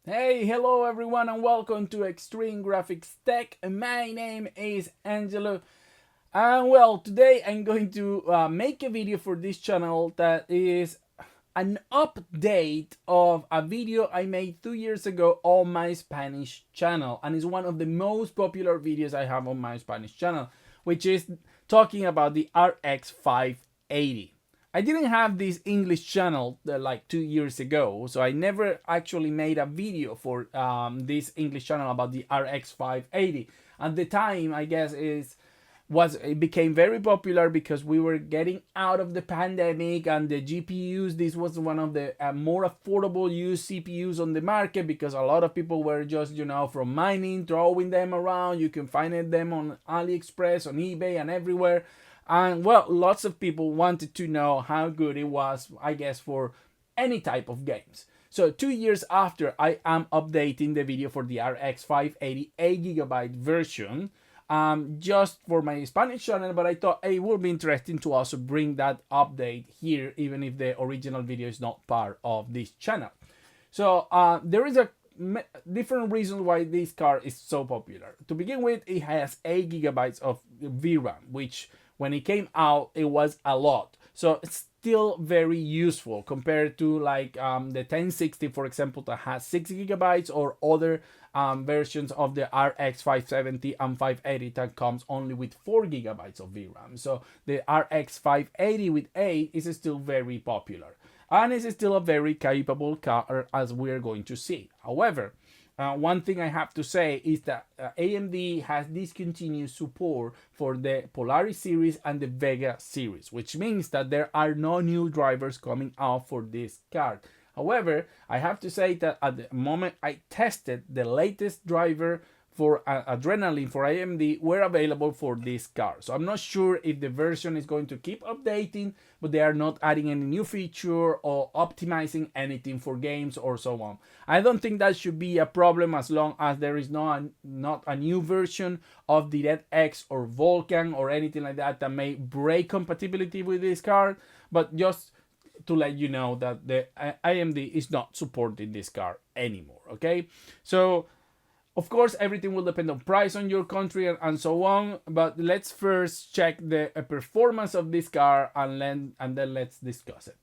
Hey, hello everyone and welcome to Extreme Graphics Tech. My name is Angelo and well, today I'm going to make a video for this channel that is an update of a video I made 2 years ago on my Spanish channel, and it's one of the most popular videos I have on my Spanish channel, which is talking about the RX 580. I didn't have this English channel like 2 years ago, so I never actually made a video for this English channel about the RX 580. At the time, I guess it became very popular because we were getting out of the pandemic, and the GPUs, this was one of the more affordable used CPUs on the market, because a lot of people were just, from mining, throwing them around. You can find them on AliExpress, on eBay, and everywhere. And well, lots of people wanted to know how good it was, I guess, for any type of games. So 2 years after, I am updating the video for the RX 580 8GB version, just for my Spanish channel, but I thought it would be interesting to also bring that update here, even if the original video is not part of this channel. So there is a different reason why this card is so popular. To begin with, it has 8GB of VRAM, which when it came out, it was a lot. So it's still very useful compared to like the 1060, for example, that has 6GB, or other versions of the RX 570 and 580 that comes only with 4GB of VRAM. So the RX 580 with 8 is still very popular, and it's still a very capable car, as we're going to see. However, one thing I have to say is that AMD has discontinued support for the Polaris series and the Vega series, which means that there are no new drivers coming out for this card. However, I have to say that at the moment I tested, the latest driver for Adrenaline for AMD were available for this car. So I'm not sure if the version is going to keep updating, but they are not adding any new feature or optimizing anything for games or so on. I don't think that should be a problem, as long as there is not a new version of DirectX or Vulkan or anything like that that may break compatibility with this card. But just to let you know that the AMD is not supporting this car anymore. Okay, so of course, everything will depend on price on your country and so on. But let's first check the performance of this car, and then let's discuss it.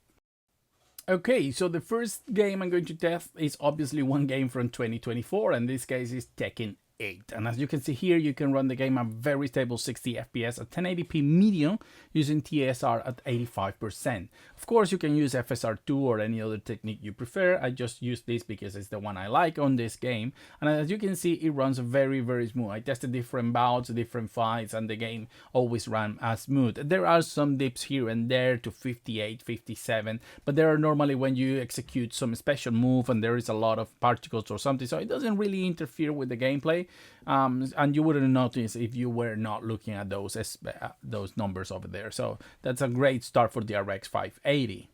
Okay, so the first game I'm going to test is obviously one game from 2024, and this case is Tekken 8. And as you can see here, you can run the game at very stable 60 FPS at 1080p medium using TSR at 85%. Of course, you can use FSR2 or any other technique you prefer. I just use this because it's the one I like on this game. And as you can see, it runs very, very smooth. I tested different bouts, different fights, and the game always ran as smooth. There are some dips here and there to 58, 57, but there are normally when you execute some special move and there is a lot of particles or something, so it doesn't really interfere with the gameplay. And you wouldn't notice if you were not looking at those numbers over there. So that's a great start for the RX 580.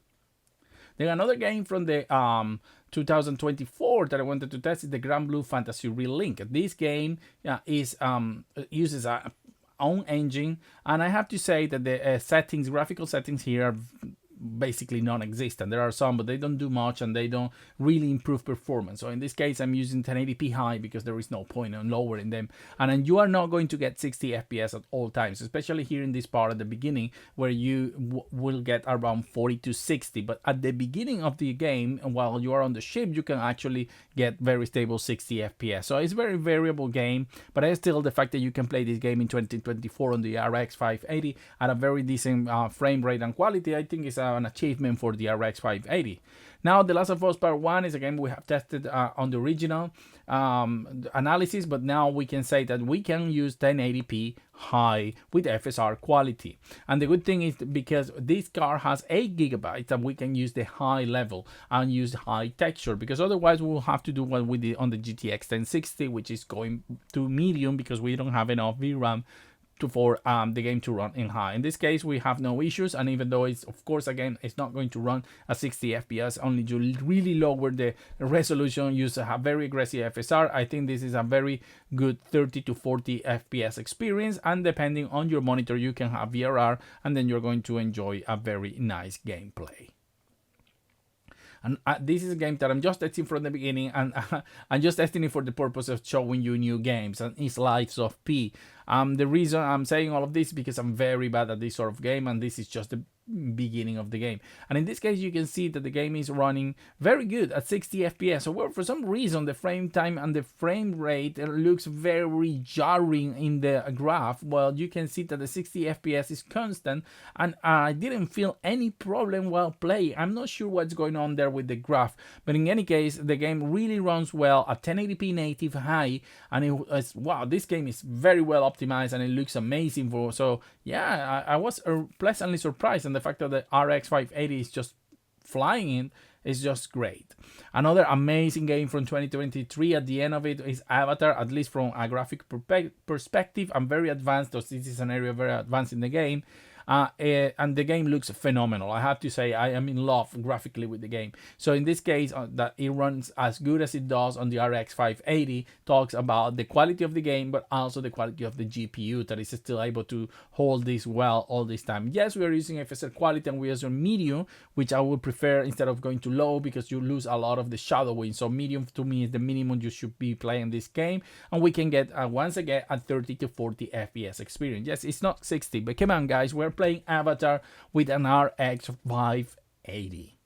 Then another game from the 2024 that I wanted to test is the Grand Blue Fantasy Relink. This game uses a own engine, and I have to say that the graphical settings here are basically non-existent. There are some, but they don't do much and they don't really improve performance. So in this case, I'm using 1080p high because there is no point in lowering them. And then you are not going to get 60 FPS at all times, especially here in this part at the beginning, where you will get around 40 to 60. But at the beginning of the game, while you are on the ship, you can actually get very stable 60 FPS. So it's a very variable game, but I still, the fact that you can play this game in 2024 on the RX 580 at a very decent frame rate and quality, I think is an achievement for the RX 580. Now, The Last of Us Part 1 is a game we have tested on the original analysis, but now we can say that we can use 1080p high with FSR quality. And the good thing is, because this car has 8GB, and we can use the high level and use high texture, because otherwise we'll have to do what we did on the GTX 1060, which is going to medium because we don't have enough VRAM for the game to run in high. In this case, we have no issues, and even though it's, of course, again, it's not going to run at 60 FPS, only to really lower the resolution, use a very aggressive FSR. I think this is a very good 30 to 40 FPS experience, and depending on your monitor, you can have VRR, and then you're going to enjoy a very nice gameplay. And this is a game that I'm just testing from the beginning, and I'm just testing it for the purpose of showing you new games, and it's Lives of P. The reason I'm saying all of this is because I'm very bad at this sort of game, and this is just the beginning of the game. And in this case, you can see that the game is running very good at 60 FPS. So for some reason, the frame time and the frame rate looks very jarring in the graph. Well, you can see that the 60 FPS is constant, and I didn't feel any problem while playing. I'm not sure what's going on there with the graph, but in any case, the game really runs well at 1080p native high, and wow, this game is very well optimized and it looks amazing. So yeah, I was pleasantly surprised, and the fact that the RX 580 is just flying in is just great. Another amazing game from 2023 at the end of it is Avatar, at least from a graphic perspective. I'm very advanced, though this is an area very advanced in the game. And the game looks phenomenal. I have to say, I am in love graphically with the game. So in this case, that it runs as good as it does on the RX 580 talks about the quality of the game, but also the quality of the GPU that is still able to hold this well all this time. Yes, we are using FSR quality and we are using medium, which I would prefer instead of going to low, because you lose a lot of the shadowing. So medium to me is the minimum you should be playing this game, and we can get once again a 30 to 40 FPS experience. Yes, it's not 60, but come on guys, we're playing Avatar with an RX 580.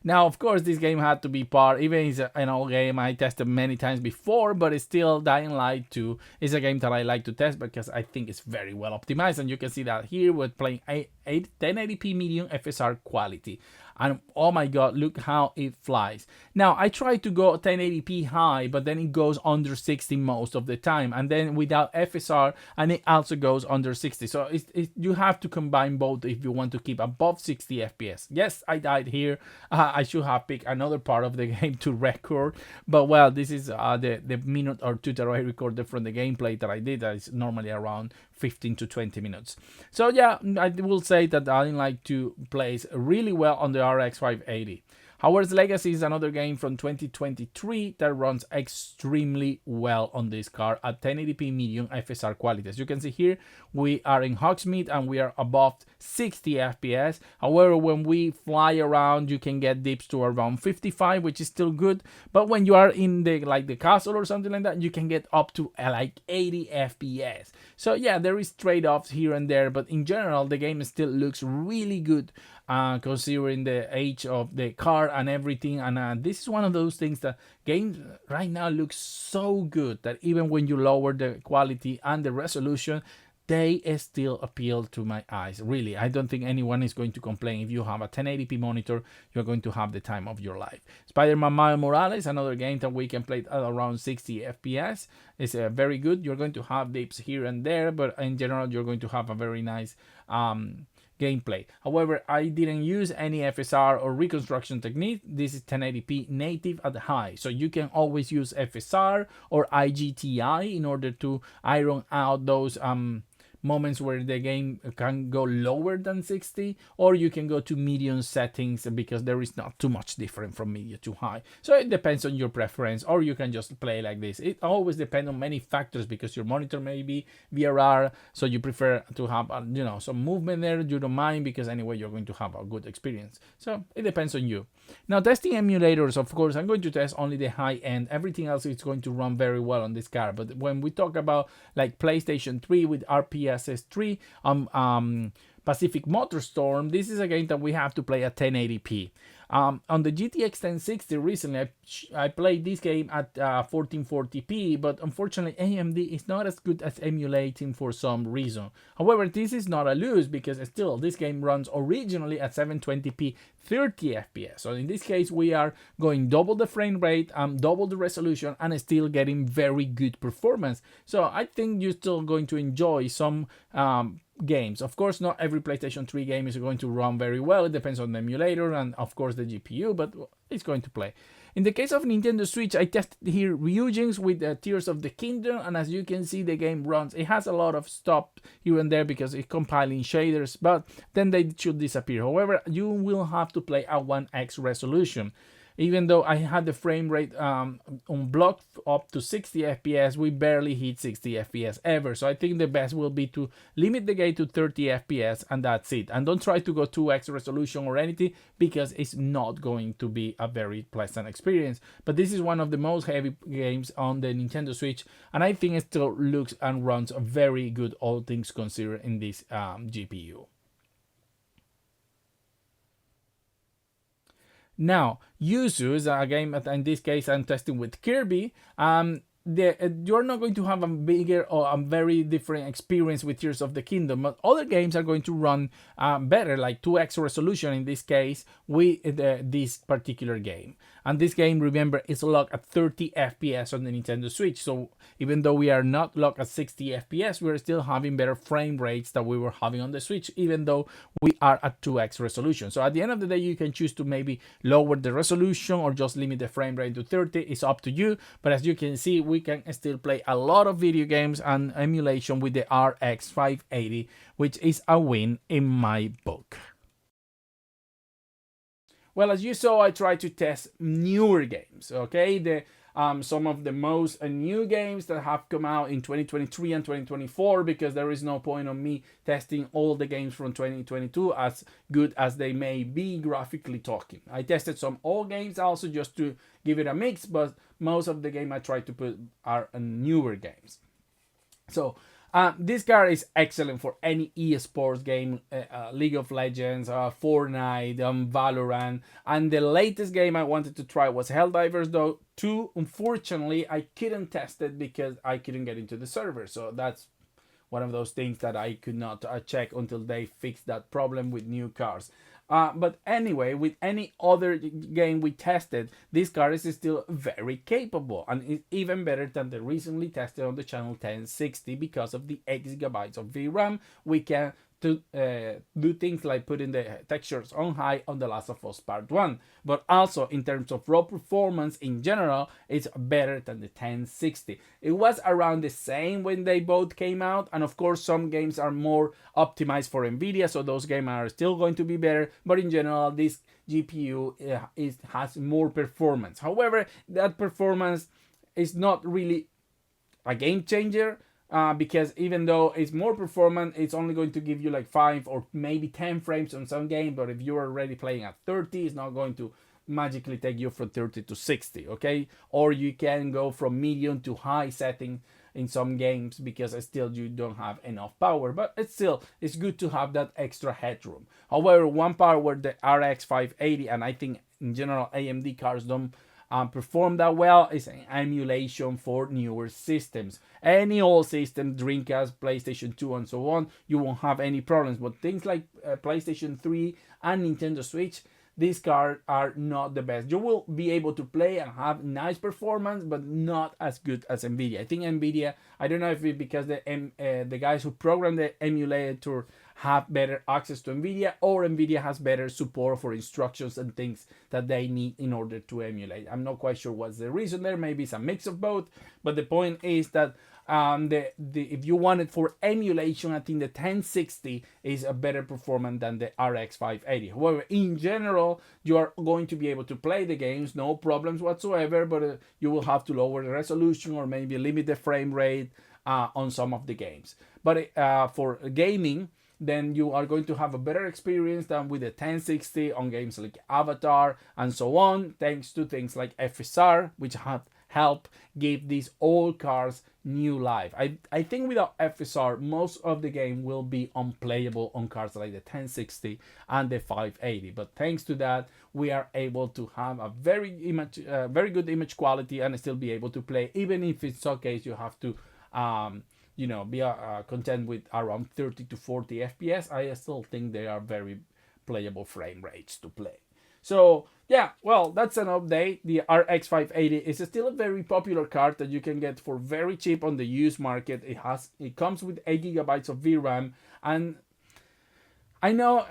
Now, of course, this game had to be part, even it's an old game I tested many times before, but it's still Dying Light 2 is a game that I like to test because I think it's very well optimized, and you can see that here we're playing 1080p medium FSR quality. And oh my god, look how it flies. Now, I try to go 1080p high, but then it goes under 60 most of the time. And then without FSR, and it also goes under 60. So you have to combine both if you want to keep above 60 FPS. Yes, I died here. I should have picked another part of the game to record. But well, this is the minute or two that I recorded from the gameplay that I did. That is normally around 15 to 20 minutes. So yeah, I will say that Dying Light 2 plays really well on the RX 580. Hogwarts Legacy is another game from 2023 that runs extremely well on this card at 1080p medium FSR quality. As you can see here, we are in Hogsmeade and we are above 60 FPS. However, when we fly around, you can get dips to around 55, which is still good. But when you are in the castle or something like that, you can get up to 80 FPS. So yeah, there is trade-offs here and there, but in general, the game still looks really good. Considering the age of the card and everything, and this is one of those things that games right now look so good that even when you lower the quality and the resolution, they still appeal to my eyes. Really, I don't think anyone is going to complain. If you have a 1080p monitor, you're going to have the time of your life. Spider-Man Miles Morales, another game that we can play at around 60 FPS. It's very good. You're going to have dips here and there, but in general, you're going to have a very nice gameplay. However, I didn't use any FSR or reconstruction technique. This is 1080p native at high, so you can always use FSR or IGTI in order to iron out those moments where the game can go lower than 60, or you can go to medium settings because there is not too much different from medium to high. So it depends on your preference, or you can just play like this. It always depends on many factors because your monitor may be VRR, so you prefer to have some movement there. You don't mind because anyway you're going to have a good experience. So it depends on you. Now, testing emulators, of course, I'm going to test only the high end. Everything else is going to run very well on this card. But when we talk about like PlayStation 3 with RPSS 3, Pacific Motorstorm, this is a game that we have to play at 1080p. On the GTX 1060 recently, I played this game at 1440p, but unfortunately AMD is not as good as emulating for some reason. However, this is not a lose because still this game runs originally at 720p 30 FPS. So in this case, we are going double the frame rate, double the resolution, and still getting very good performance. So I think you're still going to enjoy some games. Of course, not every PlayStation 3 game is going to run very well. It depends on the emulator and of course the GPU, but it's going to play. In the case of Nintendo Switch, I tested here Ryujinx with Tears of the Kingdom, and as you can see, the game runs. It has a lot of stop here and there because it's compiling shaders, but then they should disappear. However, you will have to play at 1x resolution. even though I had the frame rate on block up to 60 FPS, we barely hit 60 FPS ever. So I think the best will be to limit the game to 30 FPS, and that's it. And don't try to go 2x resolution or anything, because it's not going to be a very pleasant experience. But this is one of the most heavy games on the Nintendo Switch, and I think it still looks and runs very good, all things considered, in this GPU. Now, Yuzu is a game that in this case I'm testing with Kirby. You're not going to have a bigger or a very different experience with Tears of the Kingdom, but other games are going to run better, like 2x resolution in this case, with this particular game. And this game, remember, is locked at 30 FPS on the Nintendo Switch. So even though we are not locked at 60 FPS, we're still having better frame rates that we were having on the Switch, even though we are at 2x resolution. So at the end of the day, you can choose to maybe lower the resolution or just limit the frame rate to 30. It's up to you. But as you can see, we can still play a lot of video games and emulation with the RX 580, which is a win in my book. Well, as you saw, I tried to test newer games, okay? Some of the most new games that have come out in 2023 and 2024, because there is no point on me testing all the games from 2022, as good as they may be graphically talking. I tested some old games also just to give it a mix, but most of the game I tried to put are newer games. So this card is excellent for any esports game, League of Legends, Fortnite, Valorant, and the latest game I wanted to try was Helldivers 2. Unfortunately, I couldn't test it because I couldn't get into the server, so that's one of those things that I could not check until they fixed that problem with new cards. But anyway, with any other game we tested, this card is still very capable, and is even better than the recently tested on the channel 1060 because of the 8 GB of VRAM. We can do things like putting the textures on high on The Last of Us Part 1, but also in terms of raw performance in general, it's better than the 1060. It was around the same when they both came out, and of course some games are more optimized for Nvidia, so those games are still going to be better, but in general this GPU has more performance. However, that performance is not really a game changer, because even though it's more performant, it's only going to give you like 5 or maybe 10 frames on some game, but if you're already playing at 30, it's not going to magically take you from 30 to 60, okay? Or you can go from medium to high setting in some games because still you don't have enough power, but it's good to have that extra headroom. However, one part where the RX 580, and I think in general AMD cards don't perform that well, is an emulation for newer systems. Any old system, Dreamcast, PlayStation 2 and so on, you won't have any problems, but things like PlayStation 3 and Nintendo Switch, these cards are not the best. You will be able to play and have nice performance, but not as good as Nvidia. I think Nvidia, I don't know if it's because the guys who program the emulator have better access to Nvidia, or Nvidia has better support for instructions and things that they need in order to emulate. I'm not quite sure what's the reason there. Maybe it's a mix of both, but the point is that if you want it for emulation, I think the 1060 is a better performance than the RX 580. However, in general, you are going to be able to play the games, no problems whatsoever, but you will have to lower the resolution or maybe limit the frame rate on some of the games. But for gaming, then you are going to have a better experience than with the 1060 on games like Avatar and so on, thanks to things like FSR, which have helped give these old cards new life. I think without FSR, most of the game will be unplayable on cards like the 1060 and the 580. But thanks to that, we are able to have a very good image quality and still be able to play, even if in some case you have to be content with around 30 to 40 FPS. I still think they are very playable frame rates to play. So yeah, well, that's an update. The RX 580 is still a very popular card that you can get for very cheap on the used market. It comes with 8 GB of VRAM, and I know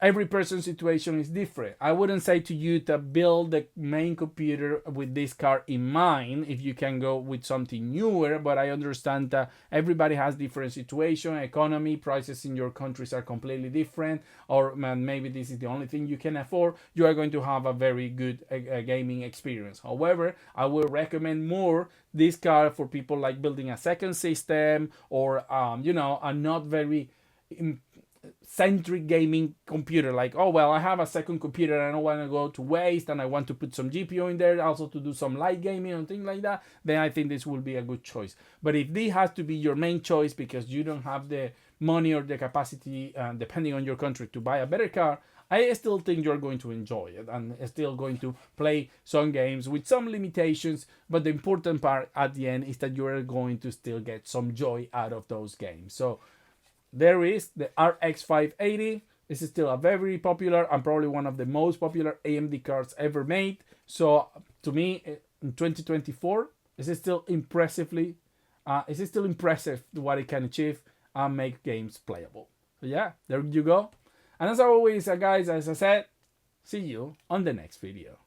every person's situation is different. I wouldn't say to you to build the main computer with this card in mind if you can go with something newer, but I understand that everybody has different situation, economy, prices in your countries are completely different, or man, maybe this is the only thing you can afford. You are going to have a very good gaming experience. However, I will recommend more this card for people like building a second system, or a not very centric gaming computer, like, oh well, I have a second computer and I don't want to go to waste and I want to put some GPU in there also to do some light gaming and things like that, then I think this will be a good choice. But if this has to be your main choice because you don't have the money or the capacity, depending on your country, to buy a better car, I still think you're going to enjoy it and still going to play some games with some limitations, but the important part at the end is that you're going to still get some joy out of those games. So there is the RX 580. This is still a very popular and probably one of the most popular AMD cards ever made. So to me, in 2024, this is still impressive what it can achieve and make games playable. So yeah, there you go. And as always, guys, as I said, see you on the next video.